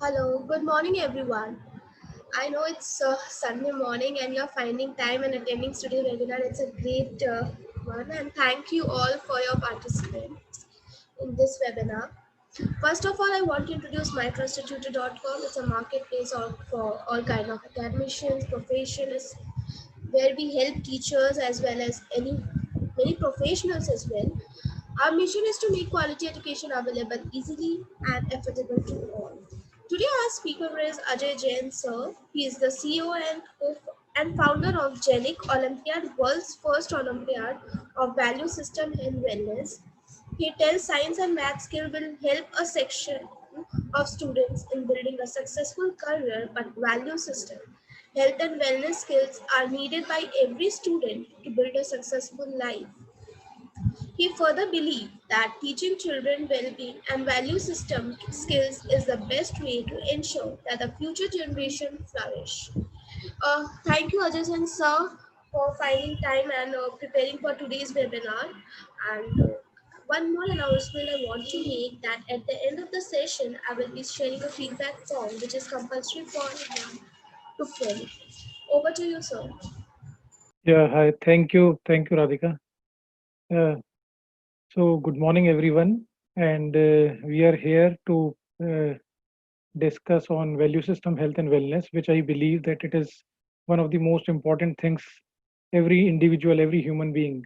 Hello, good morning, everyone. I know it's Sunday morning and you're finding time and attending today's webinar. It's a great one, and thank you all for your participants in this webinar. First of all, I want to introduce mytrustedtutor.com. It's a marketplace for all kind of academicians, professionals, where we help teachers as well as many professionals as well. Our mission is to make quality education available easily and affordable to all. Today, our speaker is Ajay Jain, sir. He is the CEO and founder of Genic Olympiad, world's first Olympiad of value system in wellness. He tells science and math skill will help a section of students in building a successful career, but value system. Health and wellness skills are needed by every student to build a successful life. He further believed that teaching children well-being and value system skills is the best way to ensure that the future generation flourish. Thank you, Ajay Sen, sir, for finding time and preparing for today's webinar. And one more announcement I want to make that at the end of the session, I will be sharing a feedback form which is compulsory for 1 to 12. Over to you, sir. Yeah, hi. Thank you, Radhika. Uh, so, good morning, everyone, and we are here to discuss on value system health and wellness, which I believe that it is one of the most important things every individual, every human being,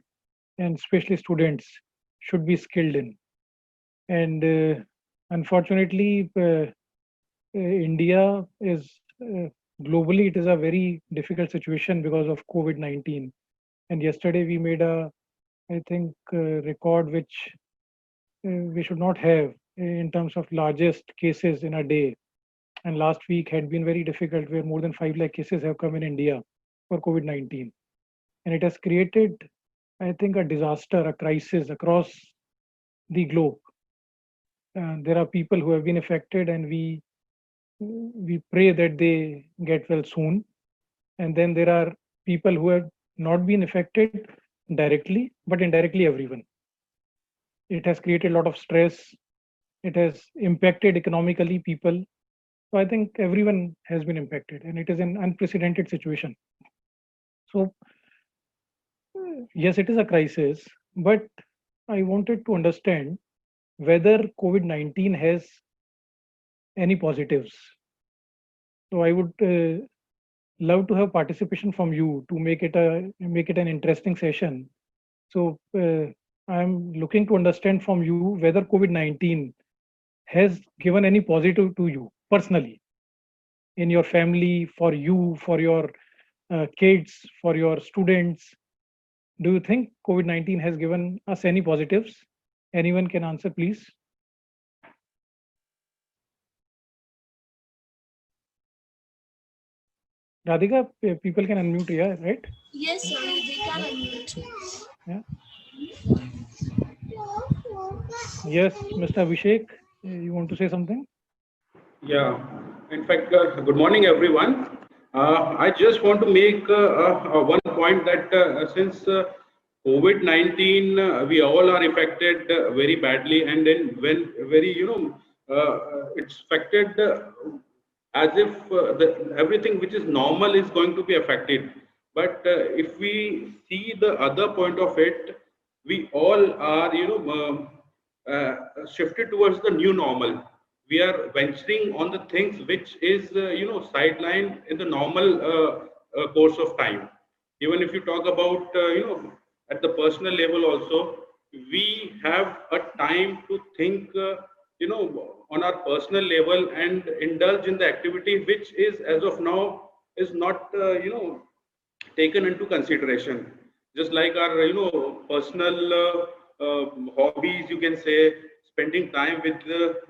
and especially students should be skilled in. And unfortunately, India is globally it is a very difficult situation because of COVID-19. And yesterday we made a I think record which we should not have in terms of largest cases in a day. And last week had been very difficult, where more than 5 lakh cases have come in India for COVID-19, and it has created, I think, a disaster, a crisis across the globe. There are people who have been affected, and we pray that they get well soon. And then there are people who have not been affected directly, but indirectly everyone. It has created a lot of stress. It has impacted economically people. So I think everyone has been impacted, and it is an unprecedented situation. So yes, it is a crisis, but I wanted to understand whether COVID-19 has any positives. So I would love to have participation from you to make it an interesting session. So I'm looking to understand from you whether COVID-19 has given any positive to you personally, in your family, for you, for your kids, for your students. Do you think COVID-19 has given us any positives? Anyone can answer, please. Radhika, people can unmute here, right? Yes, sir, we can Yeah. unmute. Yeah. Yes, Mr. Abhishek, you want to say something? Yeah, in fact, good morning, everyone. I just want to make one point that since COVID-19, we all are affected very badly, and then when very, it's affected as if everything which is normal is going to be affected. But if we see the other point of it, we all are, shifted towards the new normal. We are venturing on the things which is sidelined in the normal course of time. Even if you talk about at the personal level also, we have a time to think on our personal level and indulge in the activity which is as of now is not taken into consideration, just like our personal hobbies, you can say, spending time with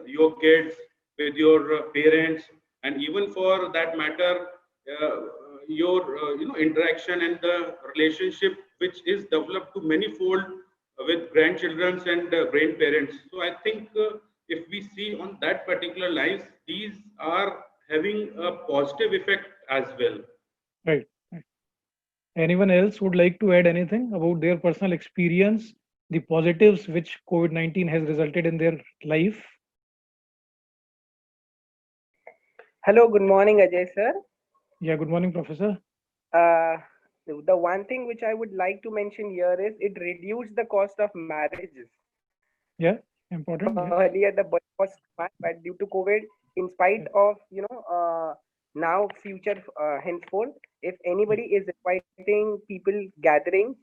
your kids, with your parents, and even for that matter uh, your interaction and the relationship which is developed to manifold with grandchildren and grandparents. So I think if we see on that particular lines, these are having a positive effect as well. Right. Right. Anyone else would like to add anything about their personal experience, the positives which COVID-19 has resulted in their life? Hello, good morning, Ajay sir. Yeah, good morning, Professor. Uh, the one thing which I would like to mention here is it reduced the cost of marriages. Yeah, Earlier, important. the Yes. budget was much, but due to COVID, in spite Yes. of now future henceforth, if Yes. anybody is inviting people gatherings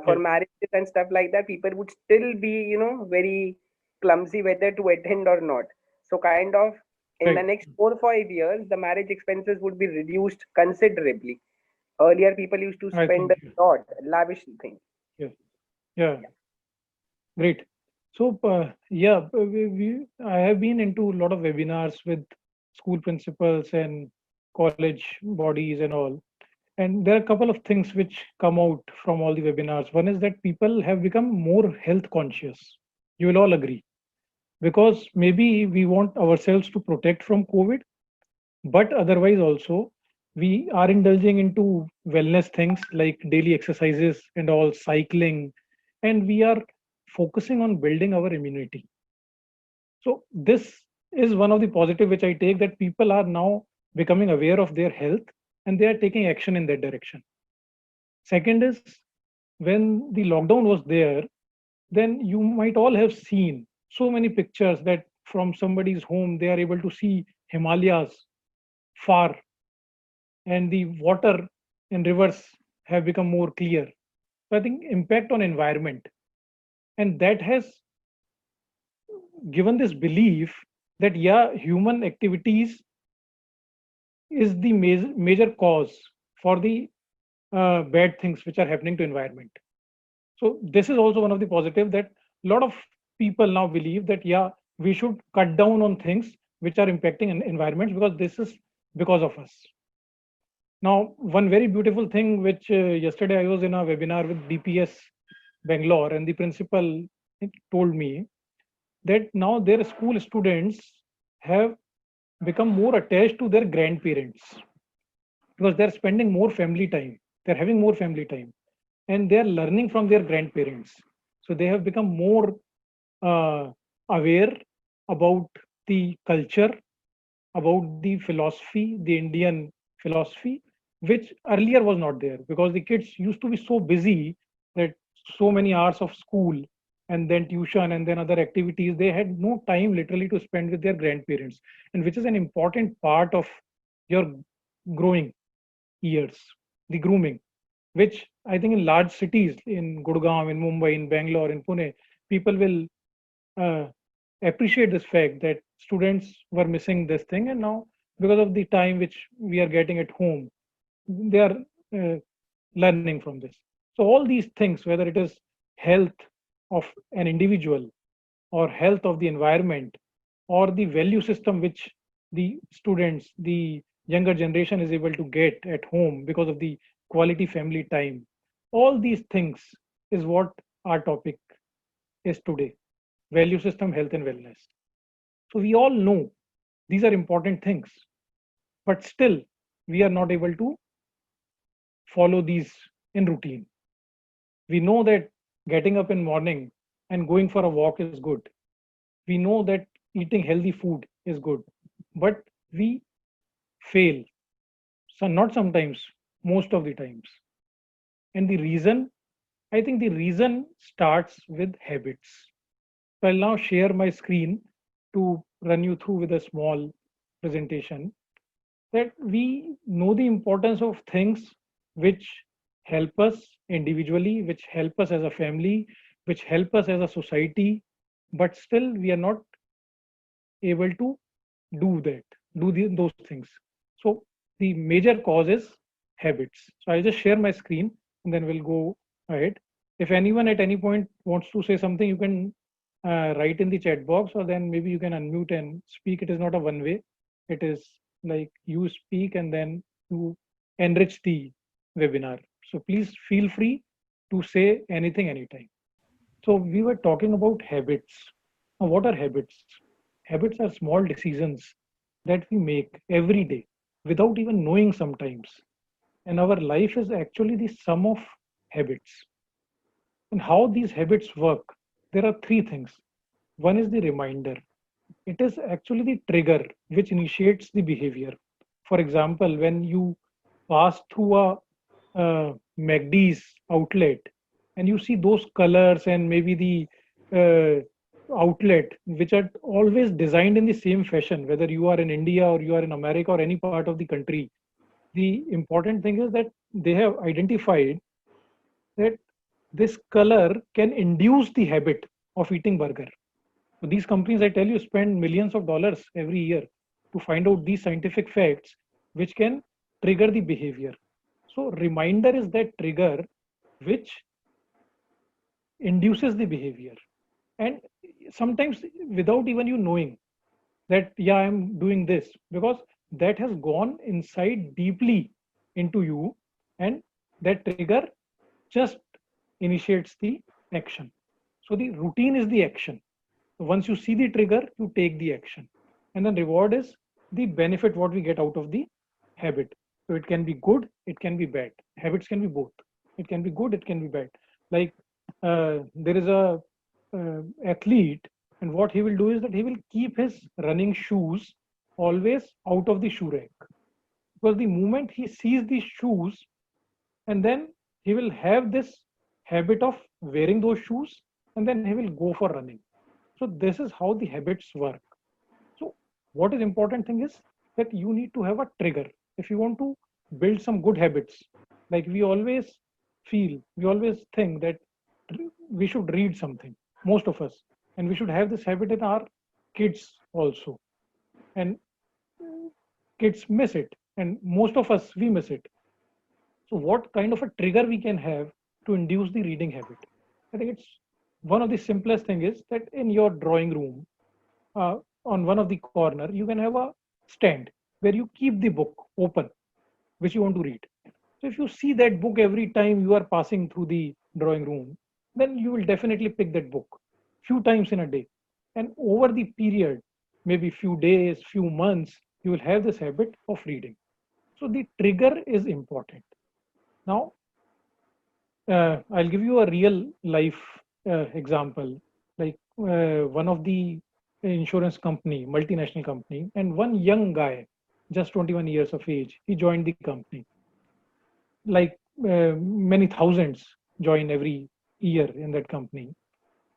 for Yes. marriages and stuff like that, people would still be very clumsy whether to attend or not. So kind of in the Right. next 4 or 5 years, the marriage expenses would be reduced considerably. Earlier, people used to I spend think. a lot, lavish things. Yes. Yeah. Great. So, yeah, I have been into a lot of webinars with school principals and college bodies and all. And there are a couple of things which come out from all the webinars. One is that people have become more health conscious. You will all agree. Because maybe we want ourselves to protect from COVID, but otherwise also we are indulging into wellness things like daily exercises and all, cycling, and we are focusing on building our immunity. So this is one of the positive which I take, that people are now becoming aware of their health and they are taking action in that direction. Second is, when the lockdown was there, then you might all have seen so many pictures that from somebody's home they are able to see Himalayas far, and the water in rivers have become more clear. So I think impact on environment, and that has given this belief that yeah, human activities is the major cause for the bad things which are happening to environment. So this is also one of the positive, that a lot of people now believe that yeah, we should cut down on things which are impacting environments, because this is because of us. Now, one very beautiful thing which yesterday I was in a webinar with DPS Bangalore, and the principal told me that now their school students have become more attached to their grandparents, because they're spending more family time, they're having more family time, and they're learning from their grandparents. So they have become more aware about the culture, about the philosophy, the Indian philosophy, which earlier was not there, because the kids used to be so busy that so many hours of school and then tuition and then other activities, they had no time literally to spend with their grandparents, and which is an important part of your growing years, the grooming, which I think in large cities, in Gurgaon, in Mumbai, in Bangalore, in Pune, people will uh, appreciate this fact that students were missing this thing, and now because of the time which we are getting at home, they are uh, learning from this. So all these things, whether it is health of an individual or health of the environment or the value system which the students, the younger generation is able to get at home because of the quality family time, all these things is what our topic is today: value system, health, and wellness. So we all know these are important things, but still we are not able to follow these in routine. We know that getting up in morning and going for a walk is good. We know that eating healthy food is good, but we fail. So not sometimes, most of the times. And the reason, I think the reason starts with habits. So I'll now share my screen to run you through with a small presentation, that we know the importance of things which help us individually, which help us as a family, which help us as a society, but still we are not able to do that, those things. So the major cause is habits. So I'll just share my screen and then we'll go ahead. If anyone at any point wants to say something, you can write in the chat box, or then maybe you can unmute and speak. It is not a one way. It is like you speak and then you enrich the webinar. So please feel free to say anything anytime. So we were talking about habits. Now, what are habits? Habits are small decisions that we make every day without even knowing sometimes. And our life is actually the sum of habits. And how these habits work, there are three things. One is the reminder. it is actually the trigger which initiates the behavior. For example, when you pass through a McD's outlet and you see those colors and maybe the outlet which are always designed in the same fashion, whether you are in India or you are in America or any part of the country, the important thing is that they have identified that this color can induce the habit of eating burger. So these companies, I tell you, spend millions of dollars every year to find out these scientific facts which can trigger the behavior. So reminder is that trigger which induces the behavior. And sometimes without even you knowing that, yeah, I'm doing this, because that has gone inside deeply into you, and that trigger just initiates the action. So the routine is the action. So once you see the trigger, you take the action. And then reward is the benefit what we get out of the habit. So it can be good, it can be bad. Habits can be both. It can be good, it can be bad. Like there is a athlete, and what he will do is that he will keep his running shoes always out of the shoe rack. Because the moment he sees the shoes, and then he will have this habit of wearing those shoes, and then he will go for running. So this is how the habits work. So what is important thing is that you need to have a trigger. If you want to build some good habits, like we always think that we should read something, most of us, and we should have this habit in our kids also. And kids miss it, and most of us we miss it. So what kind of a trigger we can have to induce the reading habit? I think it's one of the simplest thing is that in your drawing room, on one of the corner, you can have a stand where you keep the book open, which you want to read. So if you see that book every time you are passing through the drawing room, then you will definitely pick that book few times in a day. And over the period, maybe few days, few months, you will have this habit of reading. So the trigger is important. Now, I'll give you a real life example. Like one of the insurance company, multinational company, and one young guy, just 21 years of age, he joined the company. Like many thousands join every year in that company,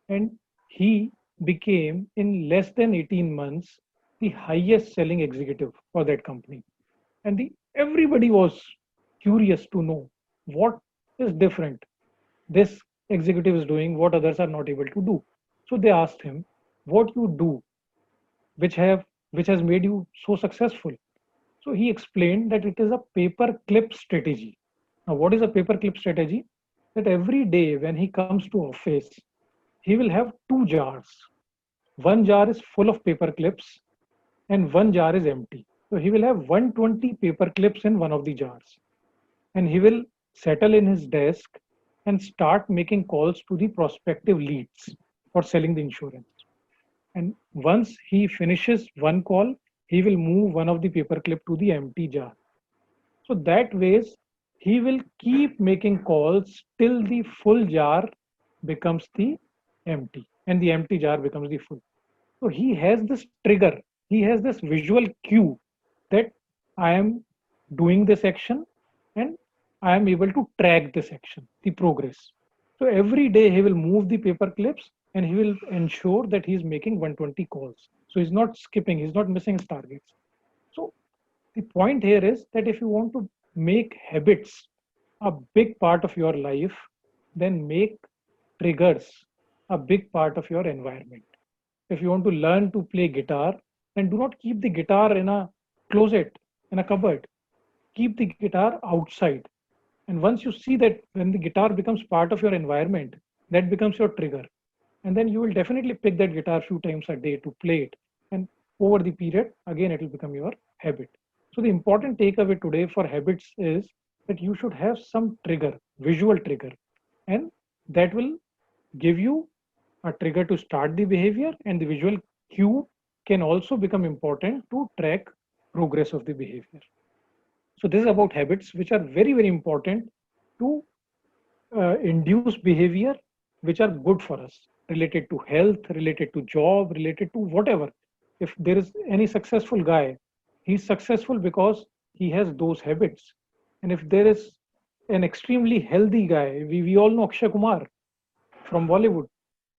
and he became in less than 18 months the highest selling executive for that company. And everybody was curious to know what is different this executive is doing what others are not able to do. So they asked him, what you do which has made you so successful? So he explained that it is a paper clip strategy. Now what is a paper clip strategy? That every day when he comes to office, he will have two jars. One jar is full of paper clips and one jar is empty. So he will have 120 paper clips in one of the jars, and he will settle in his desk and start making calls to the prospective leads for selling the insurance. And once he finishes one call, he will move one of the paperclip to the empty jar. So that ways he will keep making calls till the full jar becomes the empty and the empty jar becomes the full. So he has this trigger, he has this visual cue that I am doing this action and I am able to track this action, the progress. So every day he will move the paper clips and he will ensure that he is making 120 calls. So he's not skipping, he's not missing his targets. So the point here is that if you want to make habits a big part of your life, then make triggers a big part of your environment. If you want to learn to play guitar, then do not keep the guitar in a closet, in a cupboard. Keep the guitar outside. And once you see that when the guitar becomes part of your environment, that becomes your trigger. And then you will definitely pick that guitar a few times a day to play it. And over the period, again, it will become your habit. So the important takeaway today for habits is that you should have some trigger, visual trigger, and that will give you a trigger to start the behavior, and the visual cue can also become important to track progress of the behavior. So this is about habits, which are very, very important to induce behavior, which are good for us, related to health, related to job, related to whatever. if there is any successful guy, he's successful because he has those habits. And if there is an extremely healthy guy, we all know Akshay Kumar from Bollywood,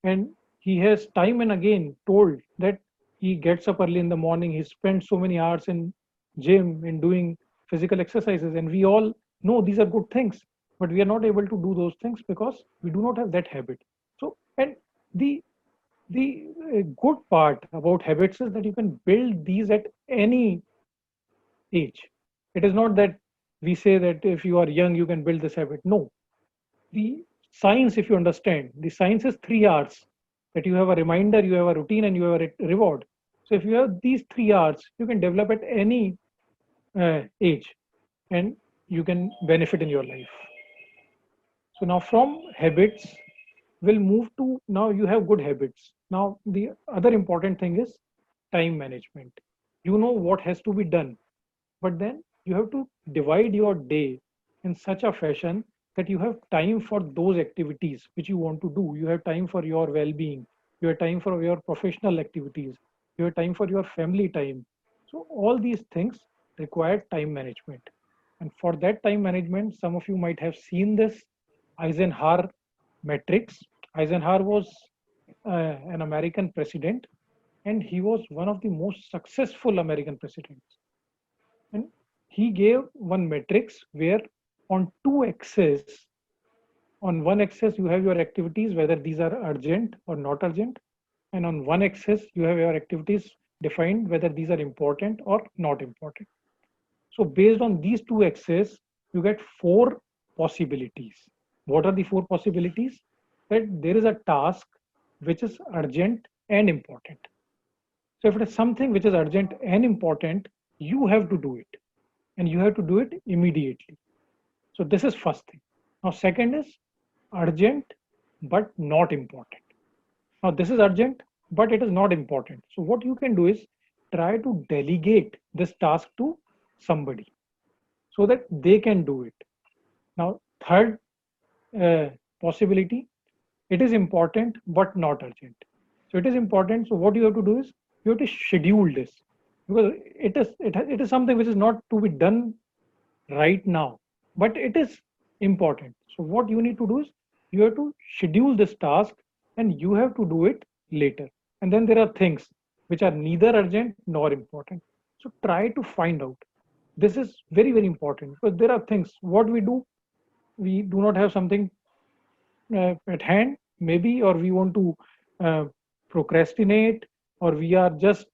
and he has time and again told that he gets up early in the morning, he spends so many hours in gym in doing physical exercises, and we all know these are good things, but we are not able to do those things because we do not have that habit. So, and the the good part about habits is that you can build these at any age. It is not that we say that if you are young you can build this habit. No, the science, if you understand, the science is 3 hours, that you have a reminder, you have a routine, and you have a reward. So if you have these 3 hours, you can develop at any age, and you can benefit in your life. So now from habits, we'll move to, now you have good habits. Now the other important thing is time management. You know what has to be done, but then you have to divide your day in such a fashion that you have time for those activities which you want to do. You have time for your well-being, you have time for your professional activities, you have time for your family time. So all these things require time management. And for that time management, some of you might have seen this Eisenhower matrix. Eisenhower was an American president, and he was one of the most successful American presidents. And he gave one matrix where on two axes, on one axis you have your activities, whether these are urgent or not urgent, and on one axis you have your activities defined whether these are important or not important. So based on these two axes, you get four possibilities. What are the four possibilities? That there is a task which is urgent and important. So if it is something which is urgent and important, you have to do it, and you have to do it immediately. So this is first thing. Now second is urgent but not important. Now this is urgent but it is not important. So what you can do is try to delegate this task to somebody so that they can do it. Now third possibility, it is important but not urgent. So it is important, so what you have to do is you have to schedule this, because it is something which is not to be done right now, but it is important. So what you need to do is you have to schedule this task and you have to do it later. And then there are things which are neither urgent nor important. So try to find out. This is very, very important, because there are things what we do not have something at hand, maybe, or we want to procrastinate, or we are just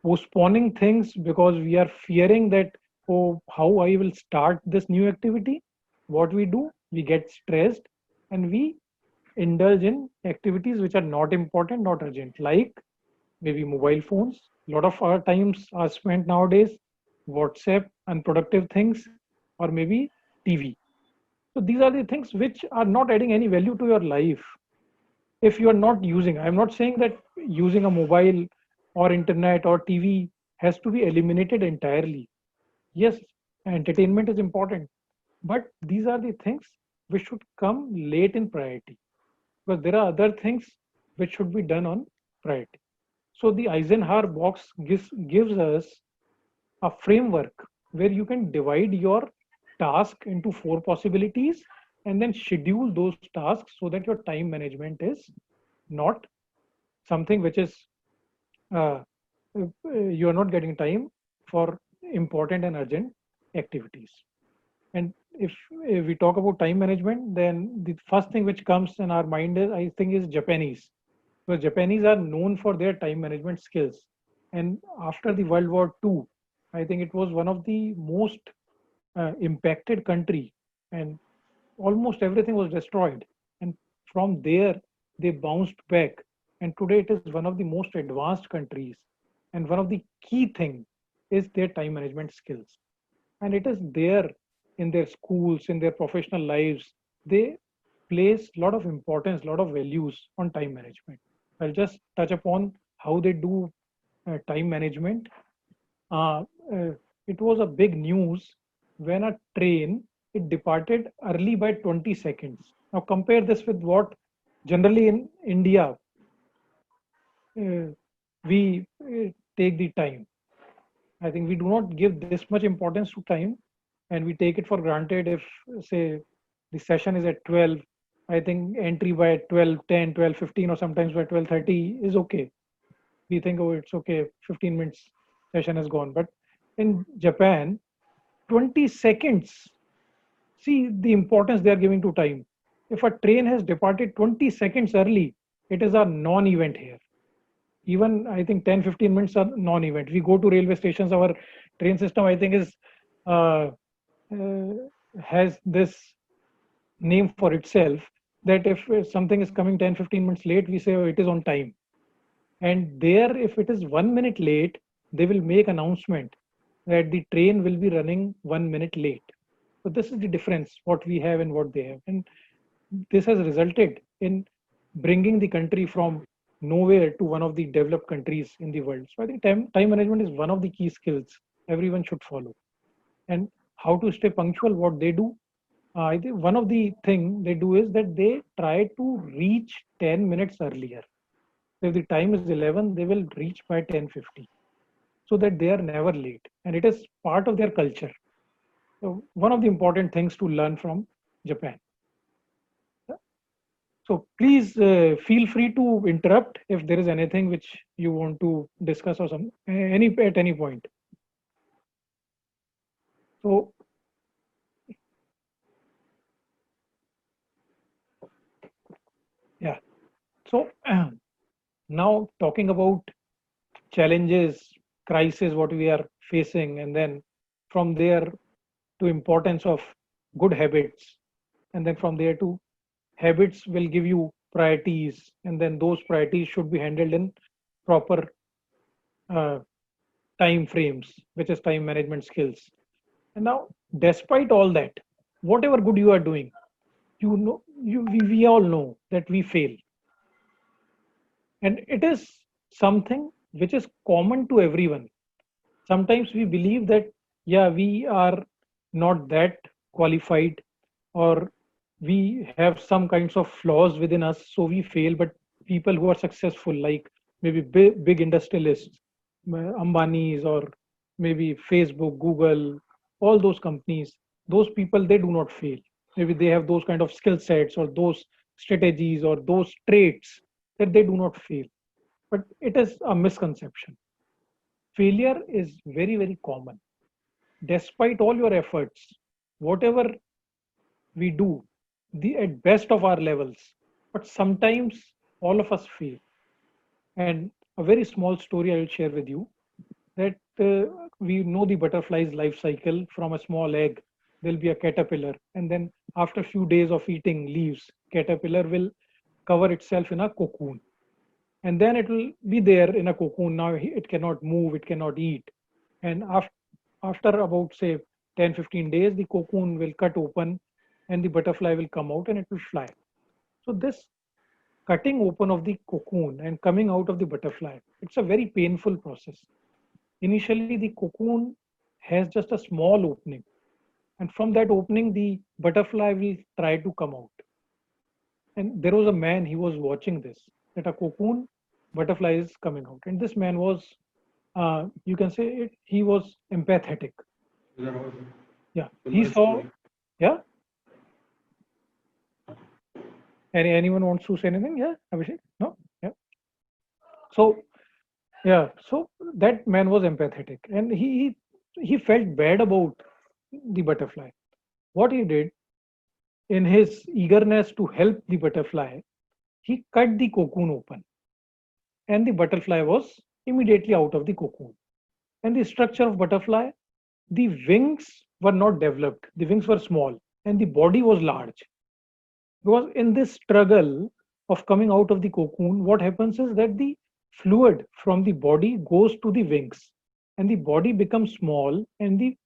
postponing things because we are fearing that, oh, how I will start this new activity. What we do, we get stressed and we indulge in activities which are not important, not urgent, like maybe mobile phones. A lot of our times are spent nowadays, WhatsApp, unproductive things, or maybe TV. So these are the things which are not adding any value to your life. If you are not using, I'm not saying that using a mobile or internet or TV has to be eliminated entirely. Yes, entertainment is important, but these are the things which should come late in priority, because there are other things which should be done on priority. So the Eisenhower box gives us a framework where you can divide your task into four possibilities and then schedule those tasks so that your time management is not something which is you are not getting time for important and urgent activities. And if we talk about time management, then the first thing which comes in our mind is, I think, is Japanese. Because Japanese are known for their time management skills. And after the World War II, I think it was one of the most impacted country, and almost everything was destroyed. And from there, they bounced back. And today it is one of the most advanced countries. And one of the key thing is their time management skills. And it is there in their schools, in their professional lives. They place a lot of importance, a lot of values on time management. I'll just touch upon how they do time management. Uh, it was a big news when a train, it departed early by 20 seconds. Now compare this with what generally in India we take the time. I think we do not give this much importance to time, and we take it for granted. If, say, the session is at 12, I think entry by 12:10, 12:15, or sometimes by 12:30 is okay. We think, oh, it's okay, 15 minutes session is gone. But in Japan, 20 seconds, see the importance they are giving to time. If a train has departed 20 seconds early, it is a non-event here. Even I think 10-15 minutes are non-event. We go to railway stations, our train system I think is uh, uh, has this name for itself, that if something is coming 10-15 minutes late, we say, oh, it is on time. And there, if it is 1 minute late, they will make announcement that the train will be running 1 minute late. So this is the difference what we have and what they have, and this has resulted in bringing the country from nowhere to one of the developed countries in the world. So I think time management is one of the key skills everyone should follow. And how to stay punctual, what they do, I think one of the thing they do is that they try to reach 10 minutes earlier. So if the time is 11, they will reach by 10:50, so that they are never late. And it is part of their culture. So one of the important things to learn from Japan. So please feel free to interrupt if there is anything which you want to discuss or some any at any point. So yeah. So now talking about challenges, crisis, what we are facing, and then from there to importance of good habits, and then from there to habits will give you priorities, and then those priorities should be handled in proper uh, time frames, which is time management skills. And now, despite all that, whatever good you are doing, you know, we all know that we fail, and it is something which is common to everyone. Sometimes we believe that, yeah, we are not that qualified, or we have some kinds of flaws within us, so we fail. But people who are successful, like maybe big industrialists, Ambanis, or maybe Facebook, Google, all those companies, those people, they do not fail. Maybe they have those kind of skill sets or those strategies or those traits that they do not fail. But it is a misconception. Failure is very, very common. Despite all your efforts, whatever we do, the at best of our levels, but sometimes all of us fail. And a very small story I will share with you, that we know the butterfly's life cycle. From a small egg, there'll be a caterpillar, and then after a few days of eating leaves, caterpillar will cover itself in a cocoon, and then it will be there in a cocoon. Now it cannot move, it cannot eat, and after about, say, 10-15 days, the cocoon will cut open and the butterfly will come out and it will fly. So this cutting open of the cocoon and coming out of the butterfly, it's a very painful process. Initially, the cocoon has just a small opening, and from that opening, the butterfly will try to come out. And there was a man, he was watching this, that a cocoon butterfly is coming out. And this man was, you can say it, he was empathetic. Yeah, he saw, yeah. Anyone wants to say anything? Yeah, Abhishek? No? Yeah. So, yeah, so that man was empathetic, and he felt bad about the butterfly. What he did, in his eagerness to help the butterfly, he cut the cocoon open, and the butterfly was immediately out of the cocoon. And the structure of butterfly, the wings were not developed, the wings were small, and the body was large. Because in this struggle of coming out of the cocoon, what happens is that the fluid from the body goes to the wings, and the body becomes small and the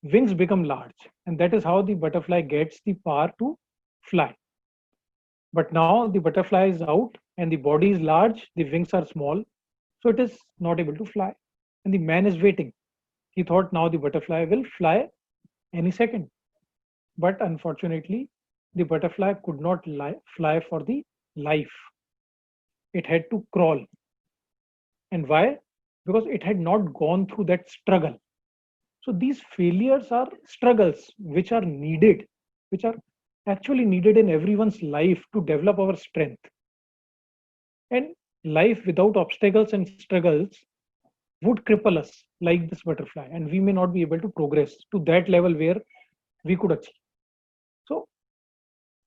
wings become large, and that is how the butterfly gets the power to fly. But now the butterfly is out and the body is large, the wings are small, so it is not able to fly. And the man is waiting. He thought now the butterfly will fly any second. But unfortunately, the butterfly could not fly for the life. It had to crawl. And why? because it had not gone through that struggle. So these failures are struggles which are needed, which are actually needed in everyone's life to develop our strength. And life without obstacles and struggles would cripple us like this butterfly, and we may not be able to progress to that level where we could achieve. So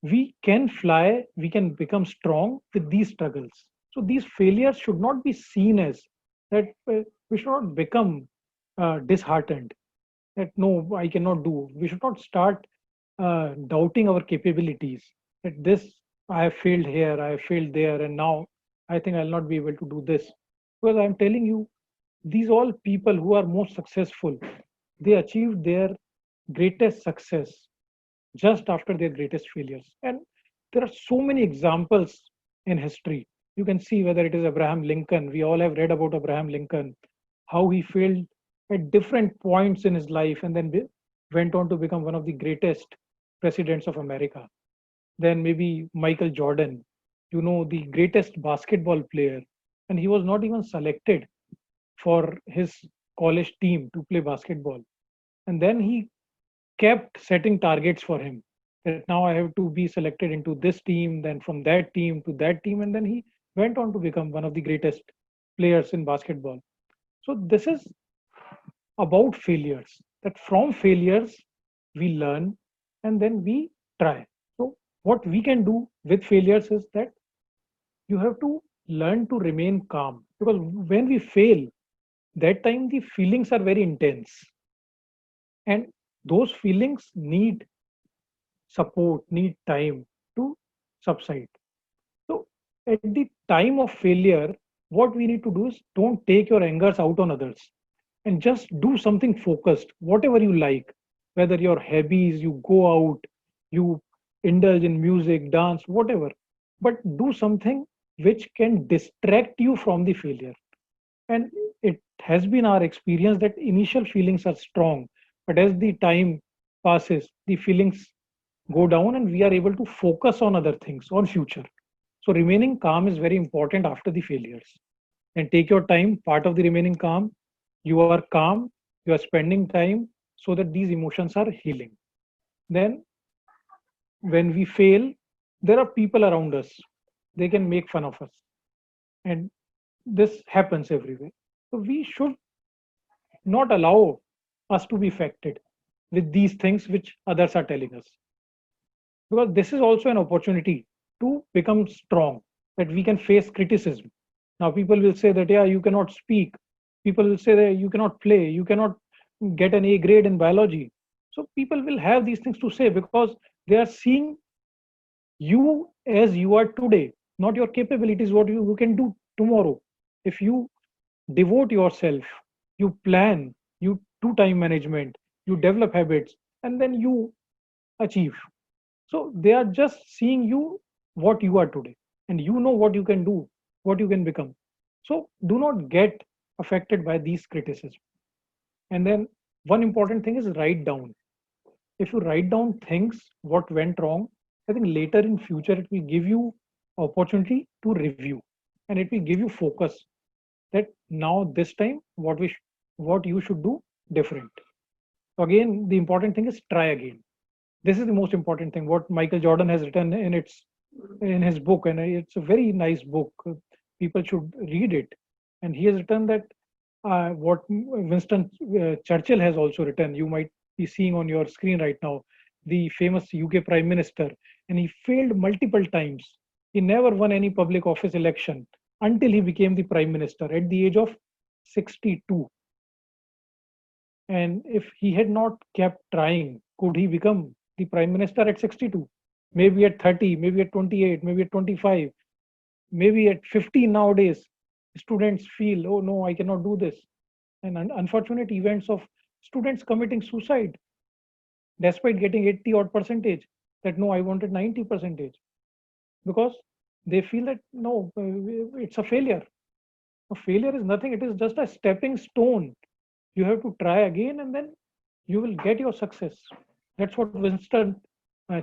we can fly, we can become strong with these struggles. So these failures should not be seen as that we should not become disheartened, that no, I cannot do. We should not start doubting our capabilities, that this, I have failed here, I have failed there, and now I think I'll not be able to do this. Because I'm telling you, these all people who are most successful, they achieved their greatest success just after their greatest failures. And there are so many examples in history. You can see whether it is Abraham Lincoln. We all have read about Abraham Lincoln, how he failed at different points in his life and then went on to become one of the greatest presidents of America. Then maybe Michael Jordan, the greatest basketball player, and he was not even selected for his college team to play basketball. And then he kept setting targets for him, that now I have to be selected into this team, then from that team to that team, and then he went on to become one of the greatest players in basketball. So this is about failures, that from failures we learn and then we try. So what we can do with failures is that you have to learn to remain calm, because when we fail, that time the feelings are very intense, and those feelings need support, need time to subside. So at the time of failure, what we need to do is don't take your angers out on others, and just do something focused, whatever you like, whether your hobbies, you go out, you indulge in music, dance, whatever, but do something which can distract you from the failure. And it has been our experience that initial feelings are strong, but as the time passes, the feelings go down and we are able to focus on other things, on future. So remaining calm is very important after the failures. And take your time, part of the remaining calm, you are calm, you are spending time so that these emotions are healing. Then when we fail, there are people around us, they can make fun of us, and this happens everywhere. So we should not allow us to be affected with these things which others are telling us, because this is also an opportunity to become strong, that we can face criticism. Now people will say that, yeah, you cannot speak, people will say that you cannot play, you cannot get an A grade in biology. So people will have these things to say because they are seeing you as you are today, not your capabilities, what you can do tomorrow. If you devote yourself, you plan, you do time management, you develop habits, and then you achieve. So they are just seeing you what you are today, and you know what you can do, what you can become. So do not get affected by these criticisms. And then one important thing is write down. If you write down things what went wrong, I think later in future it will give you opportunity to review, and it will give you focus, that now this time what you should do different. So again, the important thing is try again. This is the most important thing what Michael Jordan has written in his book, and it's a very nice book. People should read it. And he has written that what Winston Churchill has also written. You might be seeing on your screen right now, the famous UK Prime Minister, and he failed multiple times. He never won any public office election until he became the Prime Minister at the age of 62. And if he had not kept trying, could he become the Prime Minister at 62? Maybe at 30, maybe at 28, maybe at 25, maybe at 50 nowadays. Students feel, oh no, I cannot do this. And unfortunate events of students committing suicide despite getting 80 odd percentage, that no, I wanted 90 percentage, because they feel that no, it's a failure. A failure is nothing, it is just a stepping stone. You have to try again and then you will get your success. That's what Winston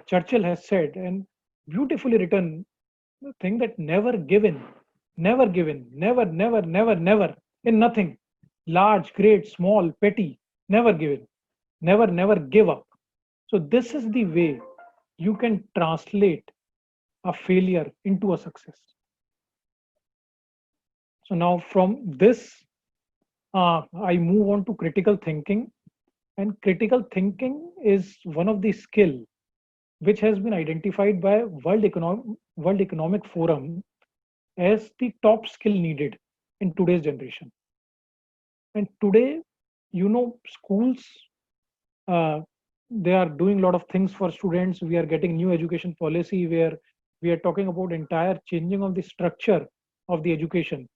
Churchill has said, and beautifully written, the thing that never given, never given, never, never, never, never, in nothing. large, great, small, petty, never give in, never give up. So this is the way you can translate a failure into a success. So now from this, I move on to critical thinking. And critical thinking is one of the skill which has been identified by World Economic Forum as the top skill needed in today's generation. And today, schools, uh, they are doing a lot of things for students. We are getting new education policy where we are talking about entire changing of the structure of the education.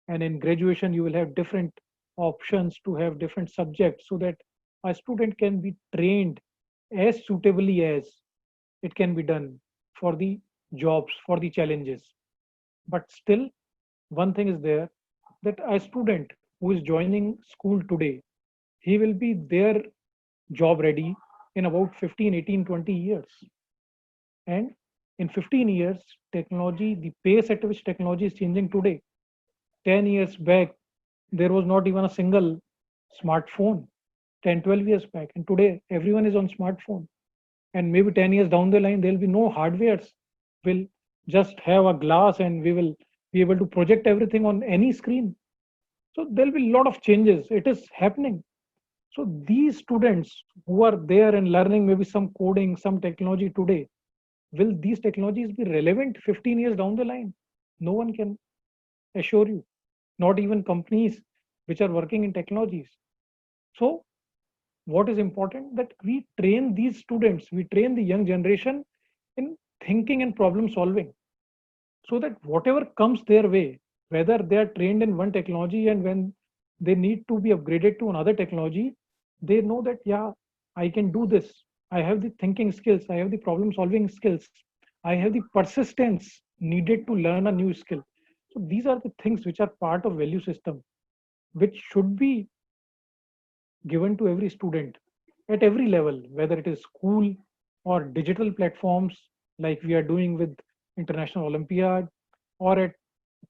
And in graduation, you will have different options to have different subjects so that a student can be trained as suitably as it can be done for the jobs, for the challenges. But still, one thing is there that a student who is joining school today, he will be there job ready in about 15, 18, 20 years. And in 15 years, technology, the pace at which technology is changing today, 10 years back, there was not even a single smartphone. 10, 12 years back. And today, everyone is on smartphone. And maybe 10 years down the line, there'll be no hardwares. We'll just have a glass and we will be able to project everything on any screen. So there'll be a lot of changes. It is happening. So these students who are there and learning maybe some coding, some technology today, will these technologies be relevant 15 years down the line? No one can assure you, not even companies which are working in technologies. So what is important that we train these students, we train the young generation in thinking and problem solving so that whatever comes their way, whether they are trained in one technology and when they need to be upgraded to another technology, they know that, yeah, I can do this. I have the thinking skills, I have the problem solving skills, I have the persistence needed to learn a new skill. So these are the things which are part of value system, which should be given to every student at every level, whether it is school or digital platforms like we are doing with International Olympiad, or at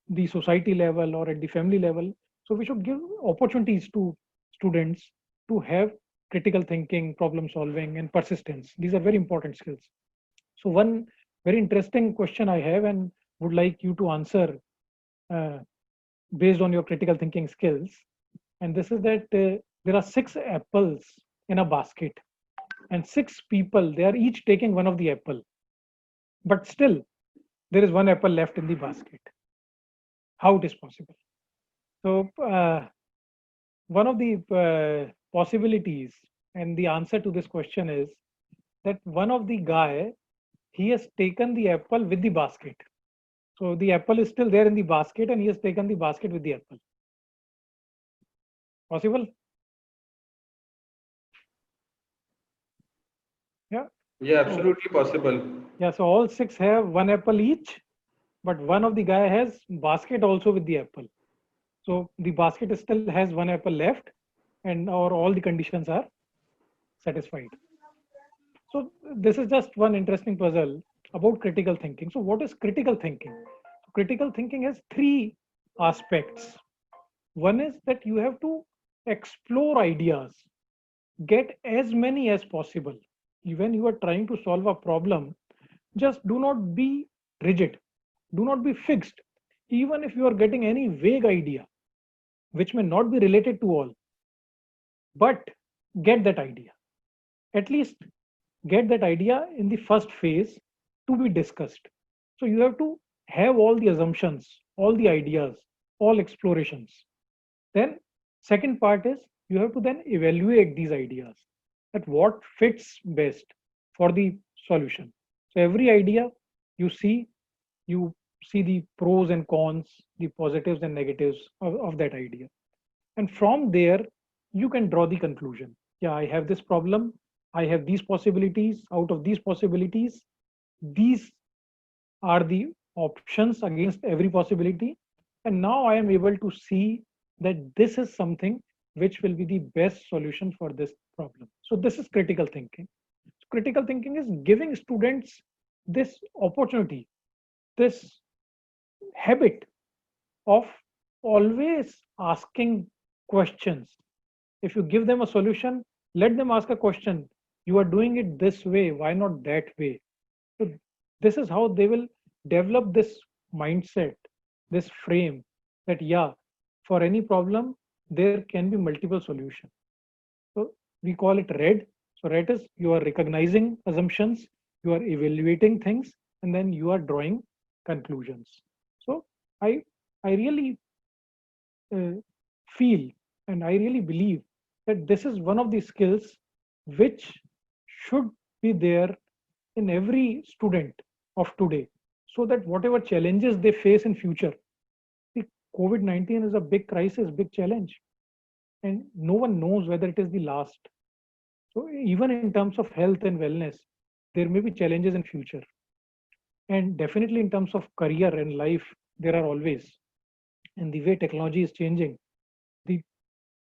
the society level or at the family level. So we should give opportunities to students to have critical thinking, problem solving, and persistence. These are very important skills. So one very interesting question I have and would like you to answer uh, based on your critical thinking skills. And this is that there are six apples in a basket, and six people, they are each taking one of the apple. But still, there is one apple left in the basket. How it is possible? So one of the possibilities and the answer to this question is that one of the guy, he has taken the apple with the basket. So the apple is still there in the basket and he has taken the basket with the apple. Possible? Yeah. Yeah, absolutely possible. Yeah. So all six have one apple each, but one of the guy has basket also with the apple. So the basket still has one apple left, and or all the conditions are satisfied. So this is just one interesting puzzle about critical thinking. So what is critical thinking? Critical thinking has three aspects. One is that you have to explore ideas, get as many as possible. When you are trying to solve a problem, just do not be rigid, do not be fixed. Even if you are getting any vague idea, which may not be related to all, but get that idea. At least get that idea in the first phase to be discussed. So you have to have all the assumptions, all the ideas, all explorations. Then second part is you have to then evaluate these ideas at what fits best for the solution. So every idea you see the pros and cons, the positives and negatives of that idea. And from there, you can draw the conclusion. Yeah, I have this problem. I have these possibilities. Out of these possibilities, these are the options against every possibility. And now I am able to see that this is something which will be the best solution for this problem. So this is critical thinking. Critical thinking is giving students this opportunity, this habit of always asking questions. If you give them a solution, let them ask a question. You are doing it this way, why not that way? So this is how they will develop this mindset, this frame that, yeah, for any problem, there can be multiple solutions. So we call it RED. So RED is you are recognizing assumptions, you are evaluating things, and then you are drawing conclusions. So I I really uh, feel and I really believe that this is one of the skills which should be there in every student of today, so that whatever challenges they face in future, the COVID-19 is a big crisis, big challenge, and no one knows whether it is the last. So even in terms of health and wellness, there may be challenges in future, and definitely in terms of career and life, there are always. And the way technology is changing, the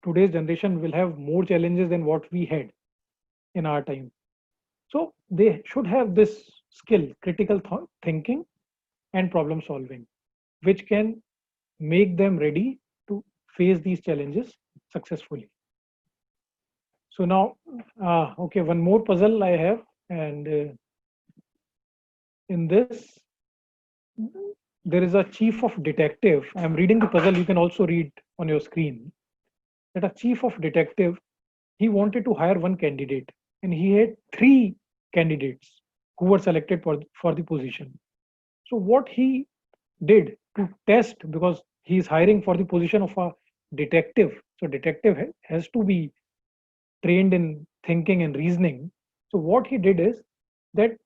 today's generation will have more challenges than what we had in our time. So they should have this skill, critical thinking and problem solving, which can make them ready to face these challenges successfully. So now, okay, one more puzzle I have, and in this, there is a chief of detective. I'm reading the puzzle. You can also read on your screen that a chief of detective, he wanted to hire one candidate, and he had three candidates who were selected for the position. So what he did to test, because he is hiring for the position of a detective, so detective has to be trained in thinking and reasoning. So what he did is that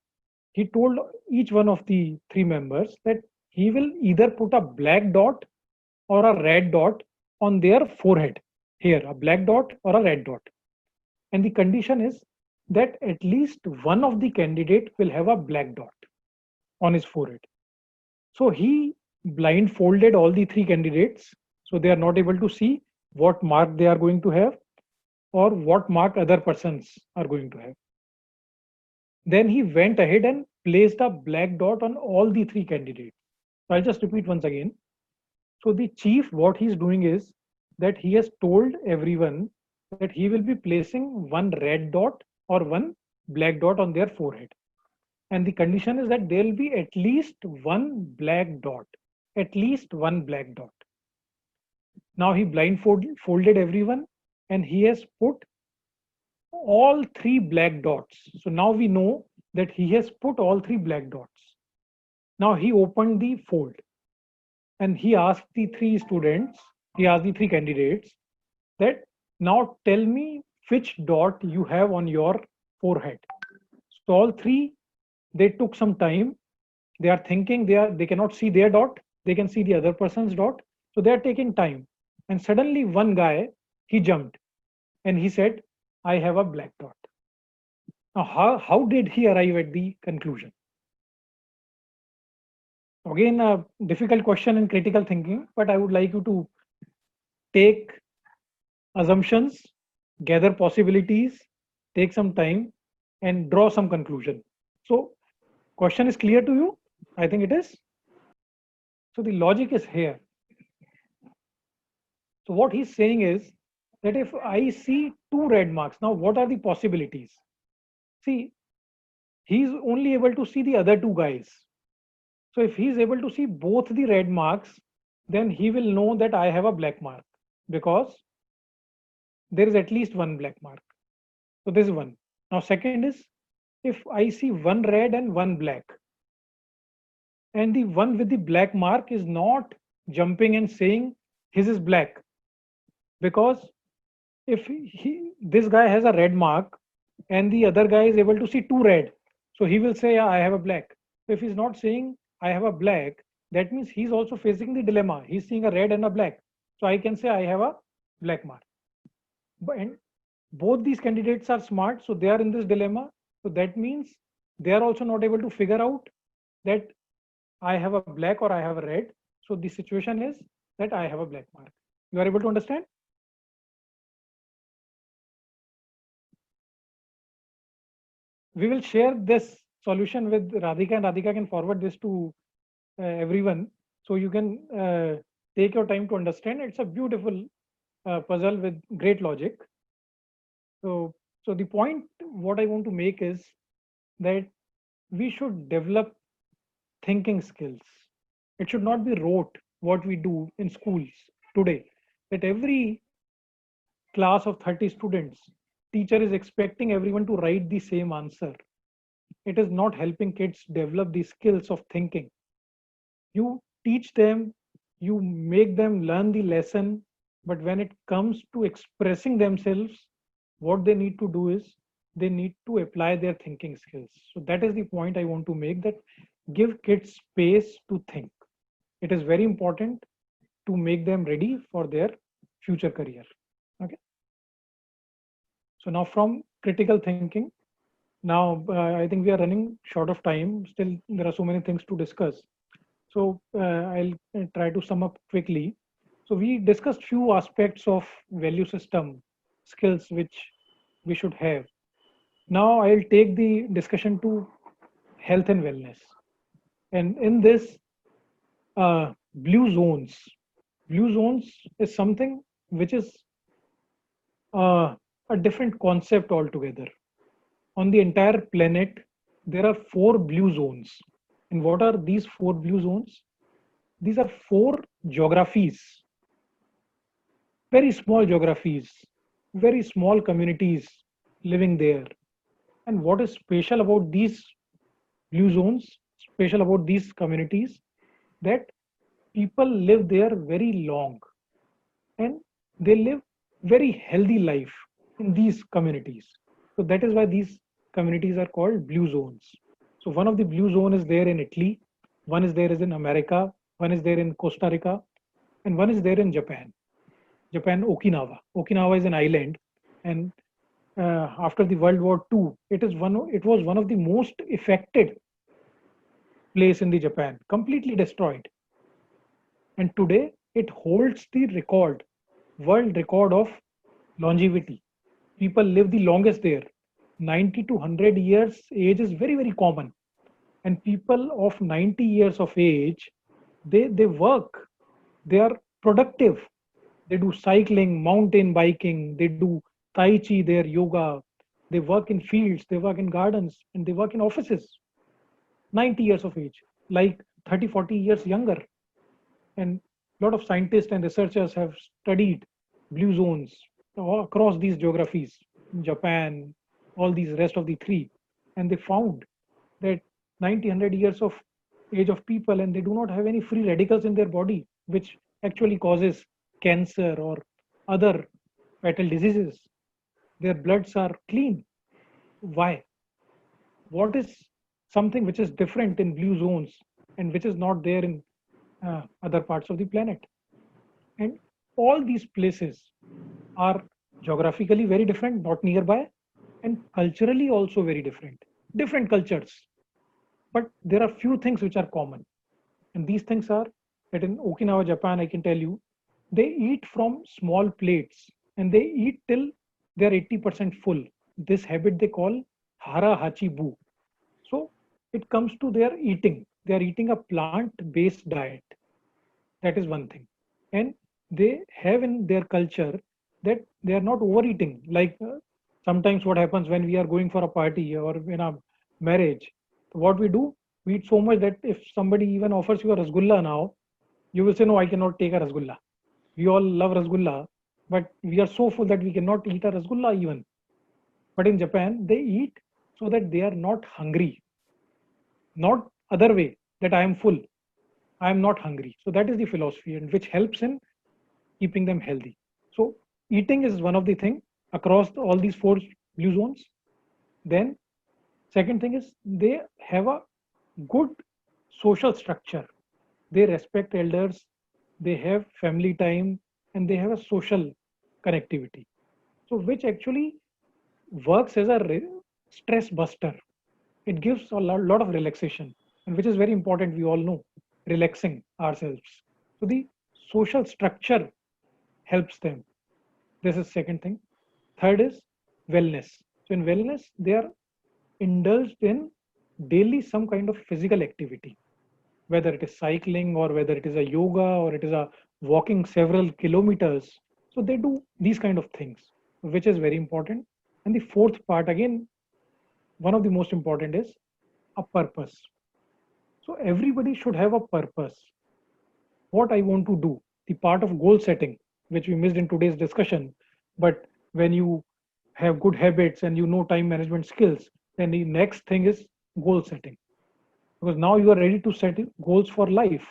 he told each one of the three members that he will either put a black dot or a red dot on their forehead. Here, a black dot or a red dot. And the condition is that at least one of the candidate will have a black dot on his forehead. So he blindfolded all the three candidates, so they are not able to see what mark they are going to have or what mark other persons are going to have. Then he went ahead and placed a black dot on all the three candidates. So I'll just repeat once again. So the chief, what he's doing is that he has told everyone that he will be placing one red dot or one black dot on their forehead. And the condition is that there will be at least one black dot, at least one black dot. Now he blindfolded everyone, and he has put all three black dots. So now we know that he has put all three black dots. Now he opened the fold, and he asked the three students, he asked the three candidates that now tell me which dot you have on your forehead. So all three, they took some time. They are thinking, they cannot see their dot, they can see the other person's dot. So they are taking time. And suddenly one guy, he jumped and he said, I have a black dot. Now, how did he arrive at the conclusion? Again, a difficult question in critical thinking, but I would like you to take assumptions, gather possibilities, take some time, and draw some conclusion. So, question is clear to you? I think it is. So the logic is here. So what he's saying is that if I see two red marks, now what are the possibilities? See, he's only able to see the other two guys. So if he's able to see both the red marks, then he will know that I have a black mark, because there is at least one black mark. So this is one. Now second is, if I see one red and one black, and the one with the black mark is not jumping and saying his is black, because if this guy has a red mark and the other guy is able to see two red, so he will say, yeah, I have a black. So if he's not saying I have a black, that means he's also facing the dilemma. He's seeing a red and a black. So I can say I have a black mark. And both these candidates are smart, so they are in this dilemma. So that means they are also not able to figure out that I have a black or I have a red. So the situation is that I have a black mark. You are able to understand? We will share this solution with Radhika, and Radhika can forward this to everyone. So you can take your time to understand. It's a beautiful puzzle with great logic. So the point what I want to make is that we should develop thinking skills. It should not be rote what we do in schools today. That every class of 30 students, teacher is expecting everyone to write the same answer. It is not helping kids develop the skills of thinking. You teach them, you make them learn the lesson, but when it comes to expressing themselves, what they need to do is they need to apply their thinking skills. So that is the point I want to make, that give kids space to think. It is very important to make them ready for their future career. Okay. So now from critical thinking, now I think we are running short of time. Still, there are so many things to discuss. So I'll try to sum up quickly. So we discussed few aspects of value system skills which we should have. Now I'll take the discussion to health and wellness. And in this, blue zones. Blue zones is something which is a different concept altogether. On the entire planet, there are 4 blue zones. And what are these 4 blue zones? These are 4 geographies, very small geographies, very small communities living there. And what is special about these blue zones, special about these communities, that people live there very long and they live very healthy life in these communities. So that is why these communities are called blue zones. So one of the blue zone is there in Italy, one is there is in America, one is there in Costa Rica, and one is there in Japan. Japan, Okinawa. Okinawa is an island, and after the World War II, it was one of the most affected place in the Japan, completely destroyed. And today it holds the record, world record of longevity. People live the longest there. 90 to 100 years age is very, very common. And people of 90 years of age, they work, they are productive. They do cycling, mountain biking, they do Tai Chi, their yoga, they work in fields, they work in gardens, and they work in offices. 90 years of age, like 30, 40 years younger. And a lot of scientists and researchers have studied blue zones all across these geographies, Japan, all these rest of the 3. And they found that 90, 100 years of age of people, and they do not have any free radicals in their body, which actually causes cancer or other fatal diseases. Their bloods are clean. Why? What is something which is different in blue zones and which is not there in other parts of the planet? And all these places are geographically very different, not nearby, and culturally also very different. Different cultures. But there are few things which are common. And these things are that in Okinawa, Japan, I can tell you, they eat from small plates and they eat till they're 80% full. This habit they call hara hachi bu. So it comes to their eating. They are eating a plant-based diet. That is one thing. And they have in their culture that they are not overeating. Like sometimes what happens when we are going for a party or in a marriage, what we do, we eat so much that if somebody even offers you a rasgulla now, you will say, no, I cannot take a rasgulla. We all love rasgulla, but we are so full that we cannot eat a rasgulla even. But in Japan, they eat so that they are not hungry. Not other way, that I am full, I am not hungry. So that is the philosophy, and which helps in keeping them healthy. So eating is one of the thing across all these 4 blue zones. Then second thing is they have a good social structure. They respect elders, they have family time, and they have a social connectivity. So which actually works as a stress buster. It gives a lot of relaxation, and which is very important. We all know relaxing ourselves. So the social structure helps them. This is second thing. Third is wellness. So in wellness, they are indulged in daily some kind of physical activity, whether it is cycling or whether it is a yoga or it is a walking several kilometers. So they do these kind of things, which is very important. And the fourth part, again, one of the most important is a purpose. So everybody should have a purpose. What I want to do, the part of goal setting, which we missed in today's discussion. But when you have good habits and you know time management skills, then the next thing is goal setting. Because now you are ready to set goals for life,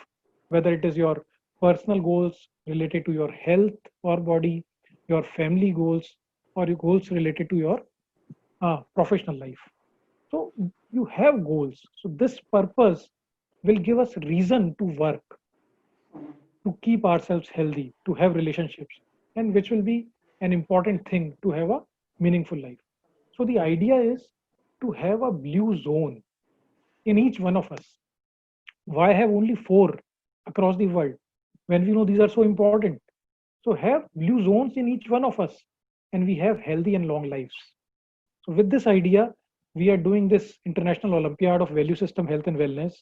whether it is your personal goals related to your health or body, your family goals, or your goals related to your professional life. So you have goals. So this purpose will give us reason to work, to keep ourselves healthy, to have relationships, and which will be an important thing to have a meaningful life. So the idea is to have a blue zone in each one of us. Why have only four across the world when we know these are so important? So have blue zones in each one of us, and we have healthy and long lives. So with this idea, we are doing this International Olympiad of Value System Health and Wellness,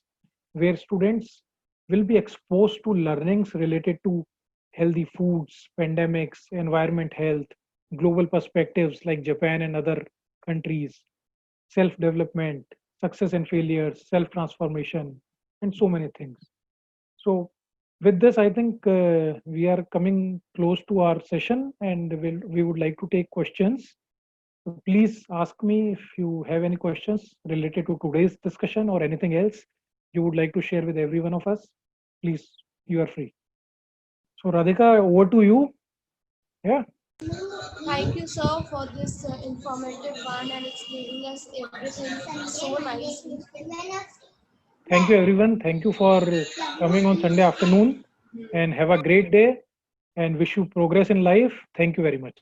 where students will be exposed to learnings related to healthy foods, pandemics, environment health, global perspectives like Japan and other countries, self-development, success and failures, self-transformation, and so many things. So with this, I think we are coming close to our session, and we would like to take questions. So please ask me if you have any questions related to today's discussion or anything else you would like to share with every one of us. Please, you are free. So Radhika, over to you. Yeah. Thank you, sir, for this informative one and explaining us everything so nicely. Thank you, everyone. Thank you for coming on Sunday afternoon, and have a great day and wish you progress in life. Thank you very much.